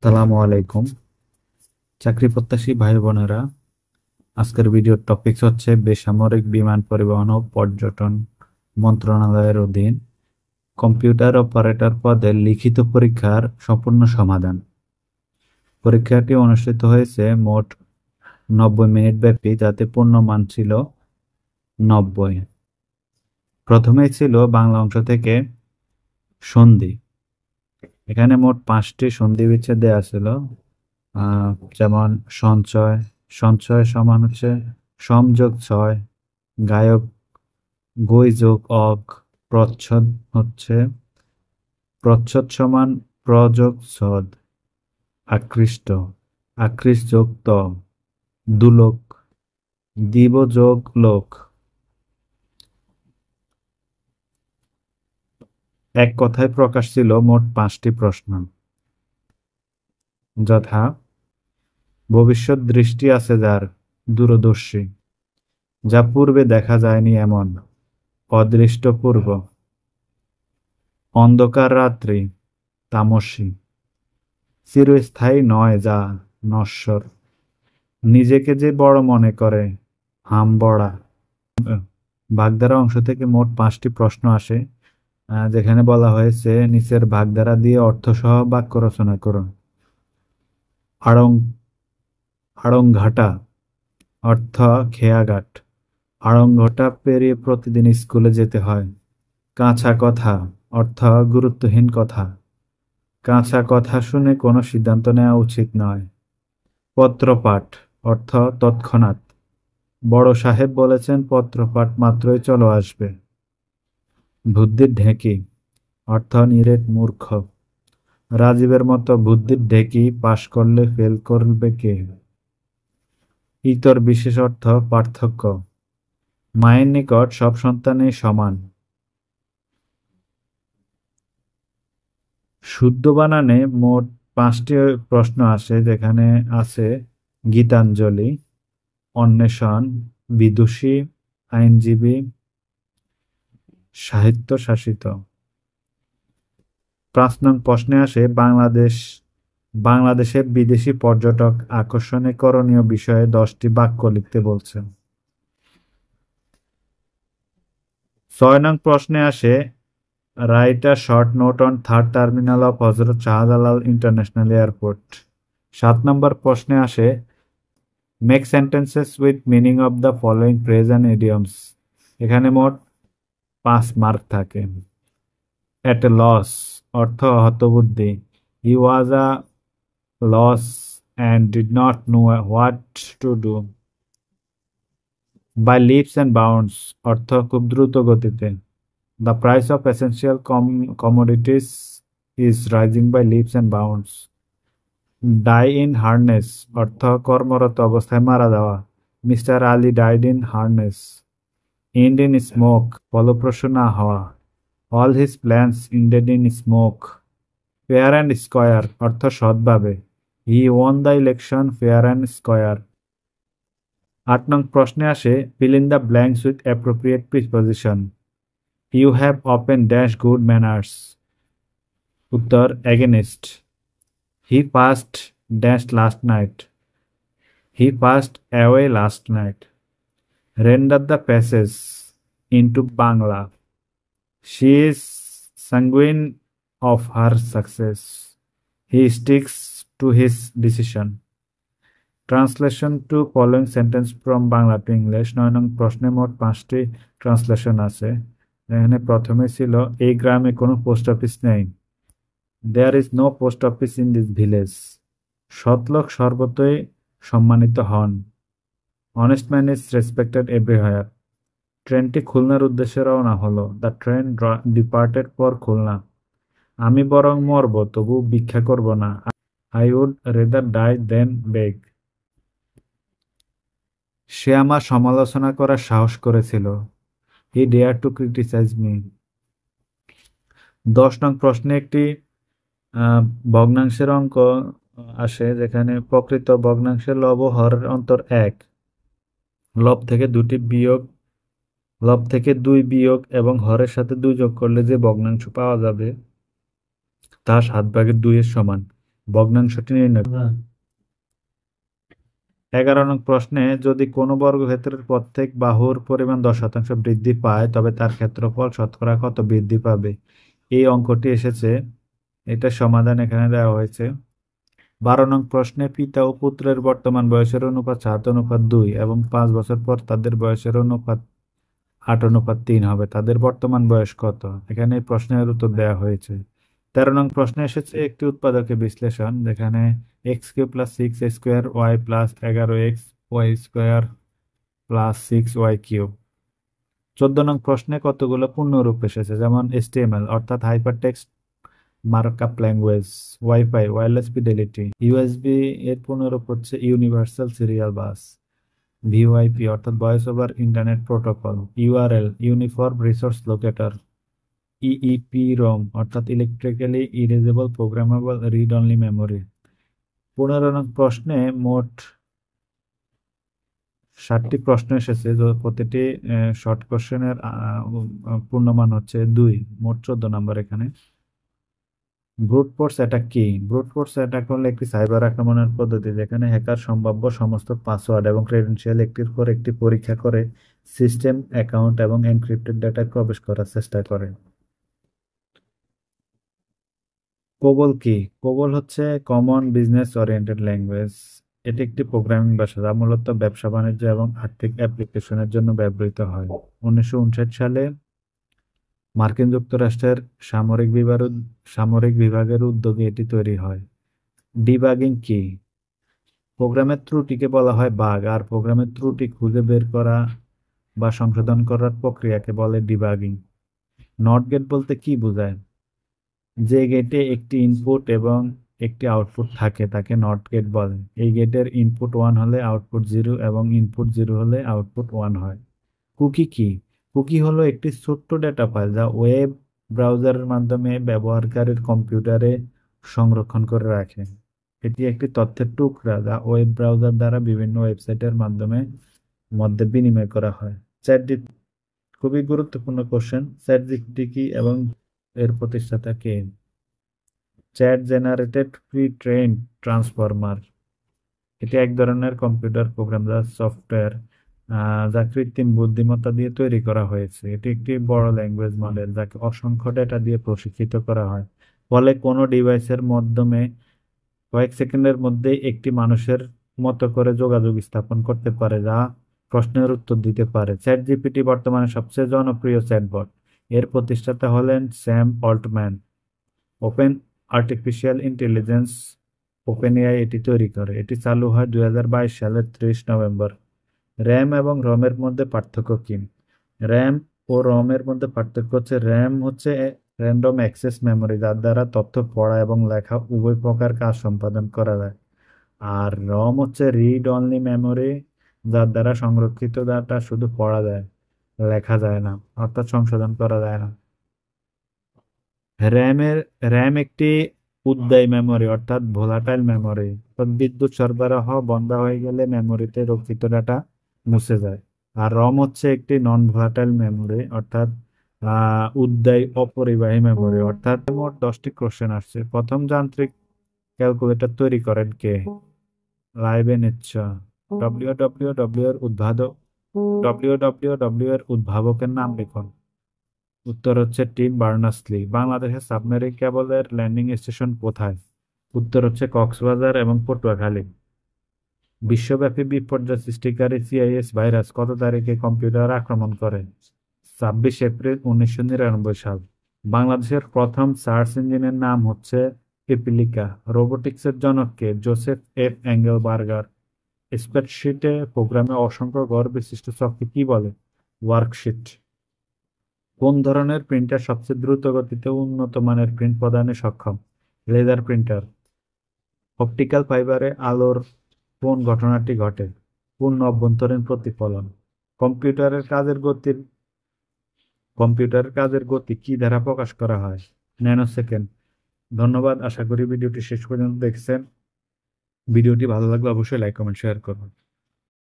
আসসালামু আলাইকুম। চাকরি প্রত্যাশী ভাই বোনেরা, আজকের ভিডিওর টপিক হচ্ছে বেসামরিক বিমান পরিবহন ও পর্যটন মন্ত্রণালয়ের অধীন কম্পিউটার অপারেটর পদে লিখিত পরীক্ষার সম্পূর্ণ সমাধান। পরীক্ষাটি অনুষ্ঠিত হয়েছে মোট 90 মিনিট ব্যাপী, যাতে পূর্ণমান ছিল 90। প্রথমেই ছিল বাংলা অংশ থেকে সন্ধি। এখানে মোট 5টি সন্ধি বিচ্ছেদ দেওয়া ছিল। আহ, যেমন সঞ্চয়, সঞ্চয় সমান হচ্ছে সম যোগ ছয়, গায়ক গই যোগ অগ, প্রচ্ছদ হচ্ছে প্রচ্ছদ সমান প্র যোগ ছদ, আকৃষ্ট আকৃষ্ট যোগ ত, দুলোক দিব যোগ লোক। এক কথায় প্রকাশ ছিল মোট 5টি প্রশ্ন, যথা ভবিষ্যৎ দৃষ্টি আছে যার, দূরদর্শী, যা পূর্বে দেখা যায়নি এমন, অদৃষ্ট পূর্ব, অন্ধকার রাত্রি, তামসী, চিরস্থায়ী নয় যা, নশ্বর, নিজেকে যে বড় মনে করে, হামবড়া। বাগধারা অংশ থেকে মোট 5টি প্রশ্ন আসে, যেখানে বলা হয়েছে নিচের বাগধারা দিয়ে অর্থসহ বাক্য রচনা করুন। আড়ং আড়ংঘাটা অর্থ খেয়াঘাট। আড়ংঘাটা পেরিয়ে প্রতিদিন স্কুলে যেতে হয়। কাঁচা কথা অর্থ গুরুত্বহীন কথা। কাঁচা কথা শুনে কোনো সিদ্ধান্ত নেওয়া উচিত নয়। পত্রপাঠ অর্থ তৎক্ষণাৎ। বড় সাহেব বলেছেন পত্রপাঠ মাত্রই চলো আসবে। বুদ্ধির ঢেঁকি অর্থ নিরেট মূর্খ। রাজীবের মতো বুদ্ধির ঢেঁকি পাশ করলে ফেল করবে কে। ইতর বিশেষ অর্থ পার্থক্য। মায়ের নিকট সব সন্তানই সমান। শুদ্ধ বানানে মোট 5টি প্রশ্ন আসে, যেখানে আছে গীতাঞ্জলি, অন্বেষণ, বিদুষী, আইনজীবী, সাহিত্য শাসিত। 5 নং প্রশ্নে আসে বাংলাদেশে বিদেশি পর্যটক আকর্ষণে করণীয় বিষয়ে 10টি বাক্য লিখতে বলছে। 6 নং প্রশ্নে আসে write a short note on third terminal of হজরত শাহজালাল ইন্টারন্যাশনাল এয়ারপোর্ট। 7 নম্বর প্রশ্নে আসে make sentences with meaning of the following phrase and idioms. এখানে মোট 5 মার্ক থাকে। এট এ লস অর্থ হতবুদ্ধি। হি ওয়াজ আ loss and did not know what to do. By leaps and bounds অর্থ খুব দ্রুত গতিতে। The price of essential commodities is rising by leaps and bounds. Die in harness অর্থ কর্মরত অবস্থায় মারা যাওয়া। Mister Ali died in harness. End in smoke ফলপ্রসূ না হওয়া। All his plans ended in smoke. Fair and square অর্থ সৎভাবে। He won the election fair and square. 8 নং প্রশ্নে আসে fill in the blanks with appropriate preposition. You have open dash good manners. উত্তর against. He passed dash last night. He passed away last night. Render the passage into Bangla. She is sanguine of her success. He sticks to his decision. Translation to following sentence from Bangla to English. 9 নং প্রশ্নে মোট 5টি translation আছে। এখানে প্রথমে ছিল এই গ্রামে কোনো পোস্ট অফিস নেই। There is no post office in this village. সৎলোক সর্বতই সম্মানিত হন। Honest man is respected everywhere. ট্রেনটি খুলনার উদ্দেশ্যে রওনা হলো। The train departed for Khulna. আমি বরং মরব, তবু ভিক্ষা করব না। I would rather die than beg. সে আমার সমালোচনা করার সাহস করেছিল। He dare to criticise me. 10 নং প্রশ্নে একটি ভগ্নাংশের অঙ্ক আসে, যেখানে প্রকৃত ভগ্নাংশের লব ও হরের অন্তর 1। লব থেকে 2 বিয়োগ এবং হরের সাথে 2 যোগ করলে যে ভগ্নাংশ পাওয়া যাবে তা 7/2 এর সমান। ভগ্নাংশটি নির্ণয় করুন। 11 নং প্রশ্নে যদি কোনো বর্গক্ষেত্রের প্রত্যেক বাহুর পরিমাণ 10% বৃদ্ধি পায় তবে তার ক্ষেত্রফল শতকরা কত বৃদ্ধি পাবে? এই অঙ্কটি এসেছে, এটা সমাধান এখানে দেওয়া হয়েছে। 12 নং প্রশ্নে পিতা ও পুত্রের বর্তমান বয়সের অনুপাত 7:2 এবং 5 বছর পর তাদের বয়সের অনুপাত 8:3 হবে, তাদের বর্তমান বয়স কত? এখানে এই প্রশ্নের উত্তর দেওয়া হয়েছে। 13 নং প্রশ্নে এসেছে একটি উৎপাদকের বিশ্লেষণ, যেখানে x³ + 6 square y + 11x y² + 6y³ 14 নং প্রশ্নে কতগুলো পূর্ণরূপ এসেছে, যেমন HTML অর্থাৎ hypertext markup language, wifi wireless fidelity, USB এর পূর্ণরূপ হচ্ছে ইউনিভার্সাল সিরিয়াল বাস, ভিওআইপি অর্থাৎ voice over internet protocol, URL uniform resource locator, EEPROM অর্থাৎ electrically erasable programmable read only memory. 15 নং প্রশ্নে মোট 60টি প্রশ্ন এসেছে, প্রতিটি শর্ট কোশ্চেনের পূর্ণমান হচ্ছে 2, মোট 14 নম্বর এখানে। ব্রুট ফোর্স অ্যাটাক কি? ব্রুট ফোর্স অ্যাটাক হলো একটি সাইবার আক্রমণের পদ্ধতি যেখানে হ্যাকার সম্ভাব্য সমস্ত পাসওয়ার্ড এবং ক্রেডেনশিয়াল একটির পর একটি পরীক্ষা করে সিস্টেম, অ্যাকাউন্ট এবং এনক্রিপ্টেড ডেটায় প্রবেশ করার চেষ্টা করে। কোবল কি? কোবল হচ্ছে কমন বিজনেস ওরিয়েন্টেড ল্যাঙ্গুয়েজ। এটি একটি প্রোগ্রামিং ভাষা যা মূলত ব্যবসা বাণিজ্য এবং আর্থিক অ্যাপ্লিকেশনের জন্য ব্যবহৃত হয়। 1959 সালে মার্কিন যুক্তরাষ্ট্রের সামরিক বিভাগের উদ্যোগে এটি তৈরি হয়। ডিবাগিং কি? প্রোগ্রামের ত্রুটিকে বলা হয় বাগ, আর প্রোগ্রামের ত্রুটি খুঁজে বের করা বা সংশোধন করার প্রক্রিয়াকে বলে ডিবাগিং। নট গেট বলতে কি বোঝায়? যে গেটে একটি ইনপুট এবং একটি আউটপুট থাকে তাকে নট গেট বলে। এই গেটের ইনপুট 1 হলে আউটপুট 0 এবং ইনপুট 0 হলে আউটপুট 1 হয়। কুকি কি? কুকি হলো একটি ছোট্ট ডেটা ফাইল যা ওয়েব ব্রাউজারের মাধ্যমে ব্যবহারকারীর কম্পিউটারে সংরক্ষণ করে রাখে। এটি একটি তথ্যের টুকরা যা ওয়েব ব্রাউজার দ্বারা বিভিন্ন ওয়েবসাইটের মধ্যে বিনিময় করা হয়। চ্যাট, খুবই গুরুত্বপূর্ণ কোশ্চেন, চ্যাট জিপিটি কি এবং এর প্রতিষ্ঠাতা কে? Chat generated pre trained transformer. এটি এক ধরনের কম্পিউটার প্রোগ্রাম যা সফটওয়্যার যা কৃত্রিম বুদ্ধিমত্তা দিয়ে তৈরি করা হয়েছে। এটি একটি বড় ল্যাঙ্গুয়েজ মডেল যাকে অসংখ্য ডেটা দিয়ে প্রশিক্ষিত করা হয়, ফলে কোনো ডিভাইসের মাধ্যমে কয়েক সেকেন্ডের মধ্যেই একটি মানুষের মতো করে যোগাযোগ স্থাপন করতে পারে যা প্রশ্নের উত্তর দিতে পারে। চ্যাট জিপিটি বর্তমানে সবচেয়ে জনপ্রিয় চ্যাটবট। এর প্রতিষ্ঠাতা হলেন Sam Altman. Open artificial intelligence OpenAI এটি তৈরি করে। এটি চালু হয় 2022 সালের 30 নভেম্বর। র্যাম এবং রমের মধ্যে পার্থক্য কি? র্যাম ও রমের মধ্যে পার্থক্য হচ্ছে র্যাম হচ্ছে র্যান্ডম অ্যাক্সেস মেমোরি যার দ্বারা তথ্য পড়া এবং লেখা উভয় প্রকার কাজ সম্পাদন করা যায়। আর রম হচ্ছে রিড অনলি মেমোরি যার দ্বারা সংরক্ষিত ডাটা শুধু পড়া যায়, লেখা যায় না, অর্থাৎ সংশোধন করা যায় না। র্যামের র্যাম একটি উদ্বায়ী মেমোরি অর্থাৎ ভোলাটাইল মেমোরি, বিদ্যুৎ সরবরাহ বন্ধ হয়ে গেলে মেমোরিতে রক্ষিত ডাটা মুছে যায়। আর রম হচ্ছে একটি নন ভোলাটাইল মেমোরি অর্থাৎ উদ্বায়ী অপরিবাহী মেমোরি। অর্থাৎ মোট 10টি কোশ্চেন আসছে। প্রথম যান্ত্রিক ক্যালকুলেটর তৈরি করেন কে? লাইবেনিৎজ। ডব্লিউ এর উদ্ভাবকের নাম লিখুন। উত্তর হচ্ছে টিম বার্নার্স-লি। বাংলাদেশের সাবমেরিন কেবলের ল্যান্ডিং স্টেশন কোথায়? উত্তর হচ্ছে কক্সবাজার এবং পটুয়াখালী। বিশ্বব্যাপী বিপর্যয় সৃষ্টিকারী সিআইএস ভাইরাস কত তারিখে কম্পিউটার আক্রমণ করে? 26 এপ্রিল 1999 সাল। বাংলাদেশের প্রথম সার্চ ইঞ্জিনের নাম হচ্ছে পিপিলিকা। রোবোটিক্সের জনক কে? Joseph F এঙ্গেলবার্গার। স্প্রেডশিটে প্রোগ্রামে অসংখ্য ঘর বিশিষ্ট চককে কি বলে? ওয়ার্কশিট। কোন ধরনের প্রিন্টার সবচেয়ে দ্রুত গতিতে উন্নত মানের প্রিন্ট প্রদানে সক্ষম? Laser printer. অপটিক্যাল ফাইবারে আলোর কোন ঘটনাটি ঘটে? পূর্ণ অভ্যন্তরীণ প্রতিফলন। কম্পিউটারের কাজের গতির কম্পিউটারের কাজের গতি কি দ্বারা প্রকাশ করা হয়? ন্যানোসেকেন্ড। ধন্যবাদ, আশা করি ভিডিওটি শেষ পর্যন্ত দেখছেন। ভিডিওটি ভালো লাগলে অবশ্যই লাইক, কমেন্ট, শেয়ার করুন।